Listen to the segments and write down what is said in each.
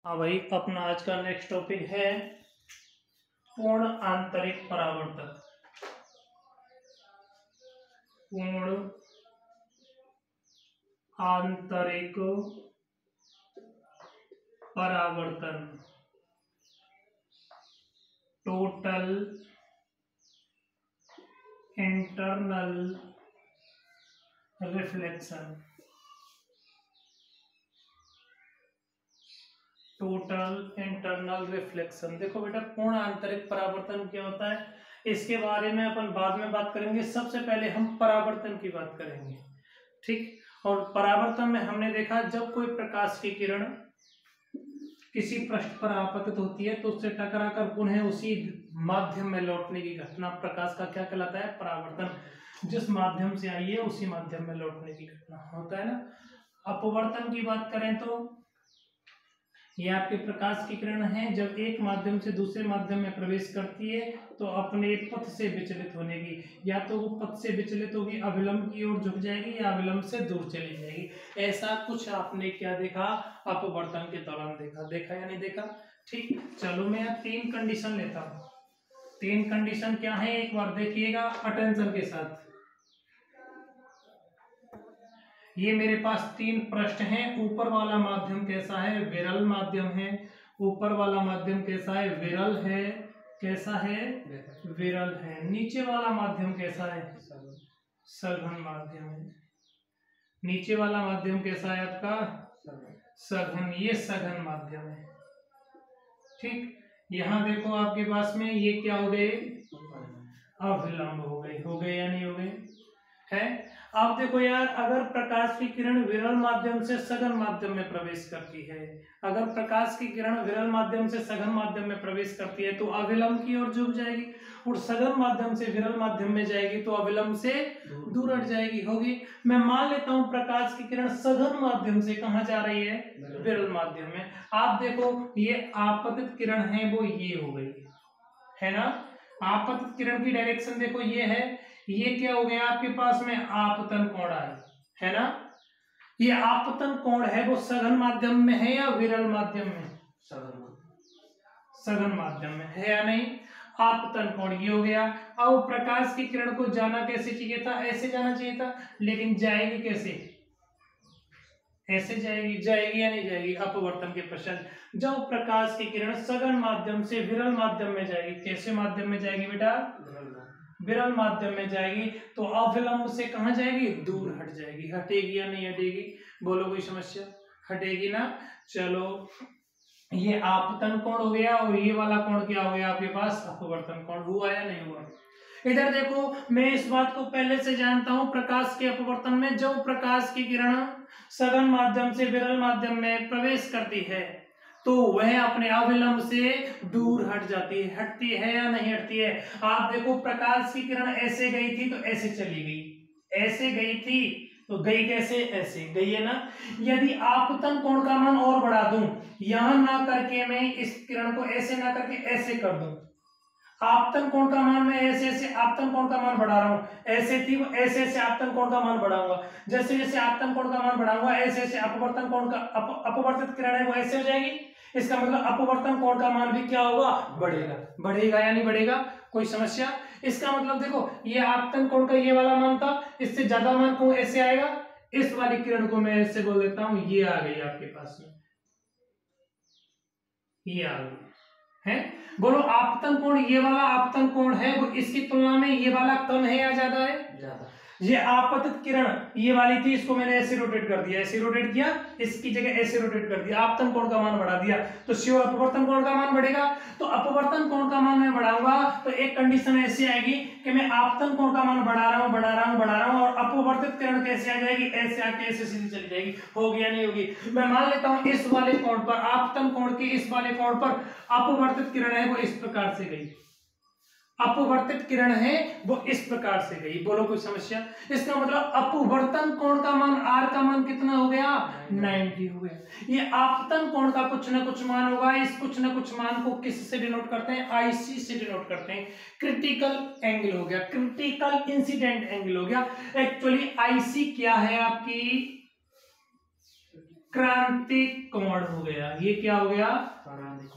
हाँ भाई, अपना आज का नेक्स्ट टॉपिक है पूर्ण आंतरिक परावर्तन। पूर्ण आंतरिक परावर्तन, total internal reflection. Total internal reflection. देखो बेटा, पूर्ण आंतरिक परावर्तन क्या होता है, इसके बारे में अपन बाद में बात करेंगे। सबसे पहले हम परावर्तन की बात करेंगे, ठीक। और परावर्तन में हमने देखा, जब कोई प्रकाश की किरण किसी पृष्ठ पर आपतित होती है तो उससे टकराकर पुनः उसी माध्यम में लौटने की घटना प्रकाश का क्या कहलाता है? परावर्तन। जिस माध्यम से आई है उसी माध्यम में लौटने की घटना होता है ना। अपवर्तन की बात करें तो ये आपके प्रकाश की किरण है, जब एक माध्यम से दूसरे माध्यम में प्रवेश करती है तो अपने पथ से विचलित होने की, या तो वो पथ से विचलित होगी, अविलंब की ओर झुक जाएगी या अविलंब से दूर चली जाएगी। ऐसा कुछ आपने क्या देखा? अपवर्तन के दौरान देखा या नहीं देखा? ठीक, चलो मैं यहाँ 3 कंडीशन लेता हूँ। 3 कंडीशन क्या है, एक बार देखिएगा अटेंशन के साथ। ये मेरे पास 3 पृष्ठ हैं। ऊपर वाला माध्यम कैसा है? विरल माध्यम है। ऊपर वाला माध्यम कैसा है? विरल है। कैसा है? विरल है। नीचे वाला माध्यम कैसा है? सघन माध्यम है। नीचे वाला माध्यम कैसा है आपका? सघन। ये सघन माध्यम है, ठीक। यहां देखो आपके पास में ये क्या हो गए? अविलंब हो गए या नहीं हो गए? है। अब देखो यार, अगर प्रकाश की किरण विरल माध्यम से सघन माध्यम में प्रवेश करती है, अगर प्रकाश की किरण विरल माध्यम से सघन माध्यम में प्रवेश करती है तो अविलंब की ओर झुक जाएगी, और सघन माध्यम से विरल माध्यम में जाएगी तो अविलंब से दूर हट जाएगी, होगी। मैं मान लेता हूं प्रकाश की किरण सघन माध्यम से कहां जा रही है? विरल माध्यम में। आप देखो, ये आपतित किरण है वो ये हो गई है ना। आपतित किरण की डायरेक्शन देखो ये है। ये क्या हो गया आपके पास में? आपतन कोण है ना। ये आपतन कोण है वो सघन माध्यम में है या विरल माध्यम में? सघन माध्यम में है या नहीं? आपतन कोण ये हो गया। अब प्रकाश की किरण को जाना कैसे चाहिए था? ऐसे जाना चाहिए था, लेकिन जाएगी कैसे? ऐसे जाएगी या नहीं जाएगी? अपवर्तन के पश्चात जब प्रकाश की किरण सघन माध्यम से विरल माध्यम में जाएगी, कैसे माध्यम में जाएगी बेटा? विरल माध्यम में जाएगी तो अविलंब से कहां जाएगी? दूर हट जाएगी। हटेगी या नहीं हटेगी? बोलो, कोई समस्या? हटेगी ना। चलो, ये आपतन कोण हो गया, और ये वाला कोण क्या हो गया आपके पास? अपवर्तन कोण। हुआ या नहीं हुआ? इधर देखो, मैं इस बात को पहले से जानता हूं, प्रकाश के अपवर्तन में जब प्रकाश की किरण सघन माध्यम से विरल माध्यम में प्रवेश करती है तो वह अपने अविलंब से दूर हट जाती है। हटती है या नहीं हटती है? आप देखो, प्रकाश की किरण ऐसे गई थी तो ऐसे चली गई, ऐसे गई थी तो गई कैसे? ऐसे गई है ना। यदि आपतन कोण का मान और बढ़ा दूं, यहां ना करके मैं इस किरण को ऐसे ना करके ऐसे कर दूं, आपतन कोण का मान मैं ऐसे ऐसे आपतन कोण का मान बढ़ा रहा हूं, ऐसे थी वो ऐसे ऐसे आपतन कोण का मान बढ़ाऊंगा, जैसे जैसे आपतन कोण का मान बढ़ाऊंगा ऐसे ऐसे अपवर्तन कोण का अपवर्तित किरण है वो ऐसे हो जाएगी। इसका मतलब अपवर्तन कोण का मान भी क्या होगा? बढ़ेगा। बढ़ेगा या नहीं बढ़ेगा? कोई समस्या? इसका मतलब देखो, ये आपतन कोण का ये वाला मान था, इससे ज्यादा मान को ऐसे आएगा। इस वाली किरण को मैं ऐसे बोल देता हूं, ये आ गई आपके पास में, ये आ गई है। बोलो, आपतन कोण ये वाला आपतन कोण है वो इसकी तुलना में ये वाला कम है या ज्यादा है? ज्यादा। ये आपतित किरण ये वाली थी, इसको मैंने ऐसे रोटेट कर दिया, ऐसे रोटेट किया, इसकी जगह ऐसे रोटेट कर दिया, आपतन कोण का मान बढ़ा दिया, तो श्योर अपवर्तन कोण का मान बढ़ेगा। तो अपवर्तन कोण का मान मैं बढ़ाऊंगा तो एक कंडीशन ऐसी आएगी कि मैं आपतन कोण का मान बढ़ा रहा हूं और अपवर्तित किरण कैसे आ जाएगी? ऐसे आके ऐसे सीधी चली जाएगी। होगी या नहीं होगी? मैं मान लेता हूं इस वाले कोण पर, आपतन कोण के इस वाले कोण पर अपवर्तित किरण है वो इस प्रकार से गई, अपवर्तित किरण है वो इस प्रकार से गई। बोलो, कोई समस्या? इसका मतलब अपवर्तन कोण का मान R का मान कितना हो गया? 90 हो गया। ये आपतन कोण का कुछ ना कुछ मान होगा। इस कुछ ना कुछ मान को किस से डिनोट करते हैं? IC से डिनोट करते हैं। क्रिटिकल एंगल हो गया, क्रिटिकल इंसिडेंट एंगल हो गया। एक्चुअली IC क्या है आपकी? क्रांतिक कोण हो गया। ये क्या हो गया?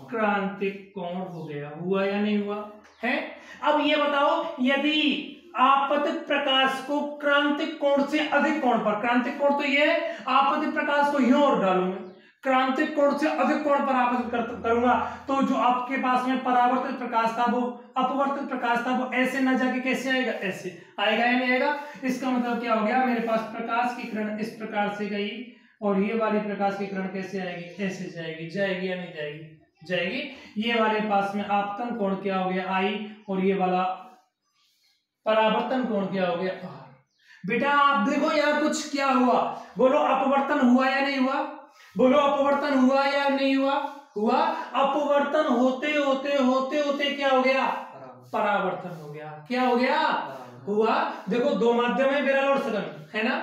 क्रांतिक कोण हो गया। हुआ या नहीं हुआ है? अब ये बताओ, यदि आपतित प्रकाश को क्रांतिक कोण से अधिक कोण पर, क्रांतिक कोण तो ये है, आपतित प्रकाश को यूं और डालूंगा, क्रांतिक कोण से अधिक कोण पर आपतित करूंगा, तो जो आपके पास में परावर्तित प्रकाश था वो अपवर्तित प्रकाश था, वो ऐसे ना जाके कैसे आएगा? ऐसे आएगा या नहीं आएगा? इसका मतलब क्या हो गया, मेरे पास प्रकाश की किरण इस प्रकार से गई और ये वाली प्रकाश की किरण कैसे आएगी? ऐसे जाएगी। जाएगी या नहीं जाएगी? जाएगी। ये वाले पास में आपतन कोण क्या हो गया? आई, और ये वाला परावर्तन कोण क्या हो गया? बेटा आप देखो यार कुछ क्या हुआ, बोलो अपवर्तन हुआ या नहीं हुआ? बोलो अपवर्तन हुआ या नहीं हुआ? हुआ। अपवर्तन होते होते होते होते क्या हो गया? परावर्तन हो गया। क्या हो गया? हुआ। देखो दो माध्यम है, विरल और सघन, है ना?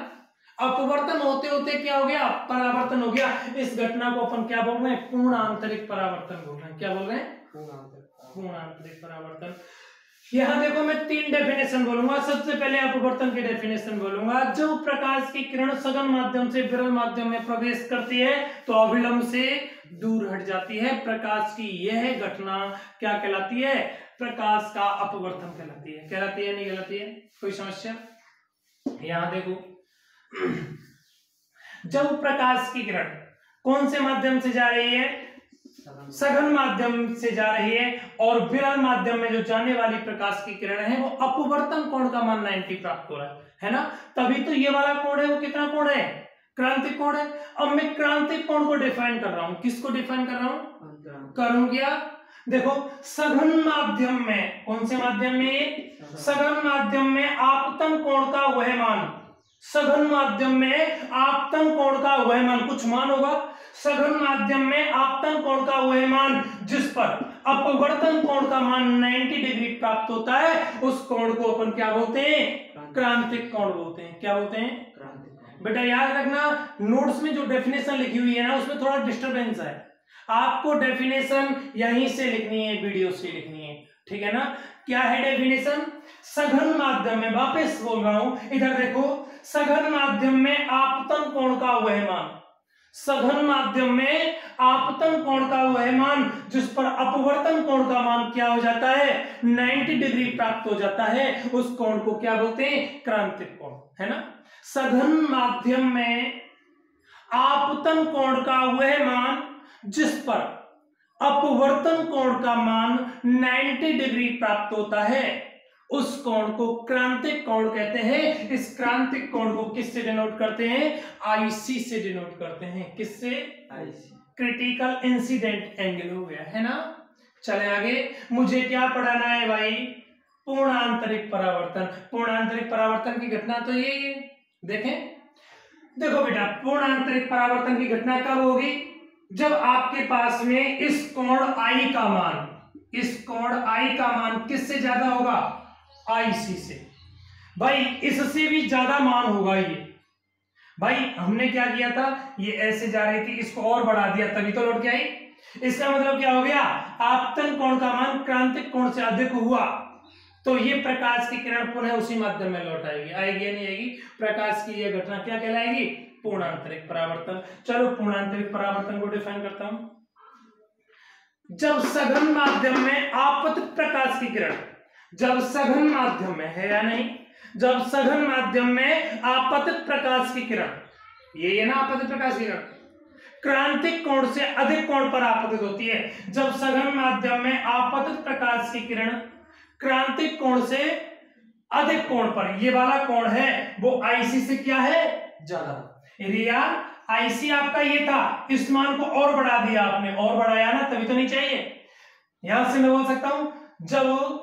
अपवर्तन होते होते क्या हो गया? परावर्तन हो गया। इस घटना को अपन क्या बोल रहे हैं? पूर्ण आंतरिक परावर्तन बोल रहे हैं। क्या बोल रहे हैं? पूर्ण आंतरिक परावर्तन। यहां देखो मैं 3 डेफिनेशन बोलूंगा। सबसे पहले अपवर्तन की डेफिनेशन बोलूंगा। जब प्रकाश की किरण सघन माध्यम से विरल माध्यम में प्रवेश करती है तो अविलंब से दूर हट जाती है। प्रकाश की यह घटना क्या कहलाती है? प्रकाश का अपवर्तन कहलाती है। कहलाती है नहीं कहलाती है? कोई समस्या? यहां देखो, जब प्रकाश की किरण कौन से माध्यम से जा रही है? सघन माध्यम से जा रही है, और विरल माध्यम में जो जाने वाली प्रकाश की किरण है वो अपवर्तन कोण का मान 90 प्राप्त हो रहा है ना? तभी तो ये वाला कोण है वो कितना कोण है? क्रांतिक कोण है। अब मैं क्रांतिक कोण को डिफाइन कर रहा हूं। किसको डिफाइन कर रहा हूं? करूं क्या? देखो सघन माध्यम में, कौन से माध्यम में? सघन माध्यम में आपतन कोण का वह मान, सघन माध्यम में आपतन कोण का वह मान, कुछ मान होगा। सघन माध्यम में आपतन कोण का वह मान जिस पर अपवर्तन कोण का मान 90 डिग्री प्राप्त होता है, उस कोण को अपन क्या बोलते हैं? क्रांतिक कोण बोलते हैं। क्या बोलते हैं? बेटा याद रखना, नोट्स में जो डेफिनेशन लिखी हुई है ना उसमें थोड़ा डिस्टरबेंस है। आपको डेफिनेशन यहीं से लिखनी है, वीडियो से लिखनी है, ठीक है ना? क्या है डेफिनेशन? सघन माध्यम में, वापस बोल रहा हूं, इधर देखो, सघन माध्यम में आपतन कोण का वह मान, सघन माध्यम में आपतन कोण का वह मान जिस पर अपवर्तन कोण का मान क्या हो जाता है? 90 डिग्री प्राप्त हो जाता है, उस कोण को क्या बोलते हैं? क्रांतिक कोण, है ना? सघन माध्यम में आपतन कोण का वह मान जिस पर अपवर्तन कोण का मान 90 डिग्री प्राप्त होता है, उस कोण को क्रांतिक कोण कहते हैं। इस क्रांतिक कोण को किससे डिनोट करते हैं? आईसी से डिनोट करते हैं। किससे? आईसी। क्रिटिकल इंसिडेंट एंगल हो गया, है ना? चले आगे, मुझे क्या पढ़ाना है भाई? पूर्ण आंतरिक परावर्तन। पूर्ण आंतरिक परावर्तन की घटना तो यही है। देखें, देखो बेटा, पूर्ण आंतरिक परावर्तन की घटना कब होगी? जब आपके पास में इस कोण आई का मान, इस कोण आई का मान किससे ज्यादा होगा? आईसी से। भाई इससे भी ज्यादा मान होगा ये। भाई हमने क्या किया था, ये ऐसे जा रही थी, इसको और बढ़ा दिया तभी तो लौट के आई। इसका मतलब क्या हो गया? आपतन कोण का मान क्रांतिक कोण से अधिक हुआ तो ये प्रकाश की किरण पुनः उसी माध्यम में लौट आएगी। आएगी या नहीं आएगी? प्रकाश की यह घटना क्या कहलाएगी? पूर्ण आंतरिक परावर्तन। चलो पूर्ण आंतरिक परावर्तन को डिफाइन करता हूं। जब सघन माध्यम में आपतित प्रकाश की किरण, जब सघन माध्यम में, है या नहीं? जब सघन माध्यम में आपतित प्रकाश की किरण, ये ना आपतित प्रकाश की किरण क्रांतिक कोण से अधिक कोण पर आपतित होती है। जब सघन माध्यम में आपतित प्रकाश की किरण क्रांतिक कोण से अधिक कोण पर, ये वाला कोण है वो आईसी से क्या है? ज्यादा। यार आईसी आपका ये था, इस मान को और बढ़ा दिया आपने, और बढ़ाया ना, तभी तो नहीं चाहिए। यहां से मैं बोल सकता हूं, जब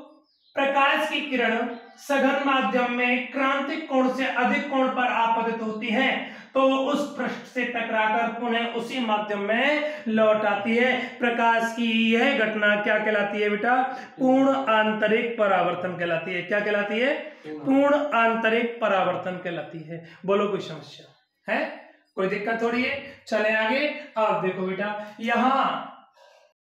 प्रकाश की किरण सघन माध्यम में क्रांतिक कोण से अधिक कोण पर आपतित होती है तो उस पृष्ठ से टकराकर पुनः उसी माध्यम में लौट आती है। प्रकाश की यह घटना क्या कहलाती है बेटा? पूर्ण आंतरिक परावर्तन कहलाती है। क्या कहलाती है? पूर्ण आंतरिक परावर्तन कहलाती है। बोलो कोई समस्या है? कोई दिक्कत थोड़ी है? चले आगे। अब देखो बेटा, यहां